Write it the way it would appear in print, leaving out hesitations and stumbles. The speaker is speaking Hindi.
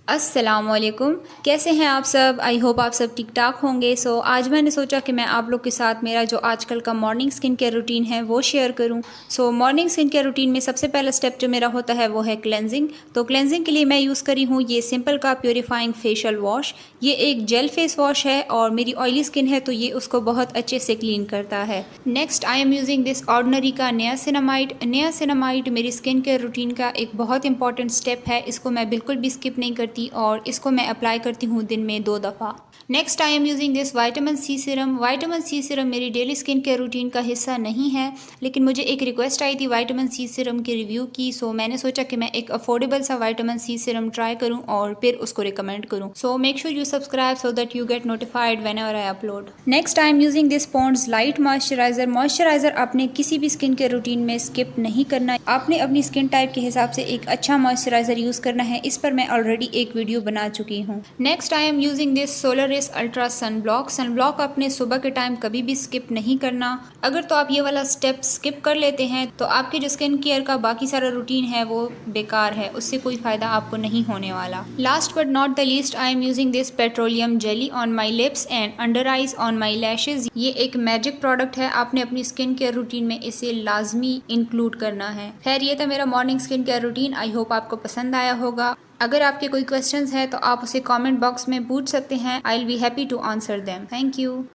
अस्सलामुअलैकुम। कैसे हैं आप सब? आई होप आप सब ठीक ठाक होंगे। आज मैंने सोचा कि मैं आप लोग के साथ मेरा जो आजकल का मॉर्निंग स्किन केयर रूटीन है वो शेयर करूं। मॉर्निंग स्किन केयर रूटीन में सबसे पहला स्टेप जो मेरा होता है वो है क्लेंजिंग। तो क्लेंजिंग के लिए मैं यूज़ करी हूँ ये सिंपल का प्योरीफाइंग फेशियल वॉश। ये एक जेल फेस वॉश है और मेरी ऑयली स्किन है तो ये उसको बहुत अच्छे से क्लीन करता है। Next I am using this ordinary का नियासिनामाइड। नियासिनामाइड मेरी स्किन केयर रूटीन का एक बहुत इंपॉर्टेंट स्टेप है। इसको मैं बिल्कुल भी स्किप नहीं करती और इसको मैं अप्लाई करती हूँ दिन में 2 दफ़ा। Next I am using this vitamin C serum. Vitamin C serum मेरी डेली स्किन केयर रूटीन का हिस्सा नहीं है, लेकिन मुझे एक रिक्वेस्ट आई थी विटामिन सी सीरम के रिव्यू की। मैंने सोचा कि मैं एक अफोर्डेबल सा विटामिन सी सीरम ट्राई करूं और फिर उसको रिकमेंड करूं। Make sure you subscribe so that you get notified whenever I upload. Next I am using this Pond's light moisturizer. Moisturizer आपने किसी भी स्किन केयर रूटीन में स्किप नहीं करना। आपने अपनी स्किन टाइप के हिसाब से एक अच्छा मॉइस्चराइजर यूज करना है। इस पर मैं ऑलरेडी एक वीडियो बना चुकी हूँ। Next I am using this Solaris ultra sunblock. Sunblock आपने सुबह के टाइम कभी भी स्किप नहीं करना। अगर तो आप ये वाला स्टेप स्किप कर लेते हैं तो आपके जो स्किन केयर का बाकी सारा रूटीन है वो बेकार है, उससे कोई फायदा आपको नहीं होने वाला। Last but not the least I am using this petroleum jelly on my lips and under eyes on my lashes. ये एक मैजिक प्रोडक्ट है, आपने अपनी स्किन केयर रूटीन में इसे लाजमी इंक्लूड करना है। खैर ये था मेरा morning skin care routine. I hope आपको पसंद आया होगा। अगर आपके कोई क्वेश्चंस है तो आप उसे कमेंट बॉक्स में पूछ सकते हैं। I will be happy to answer them. Thank you.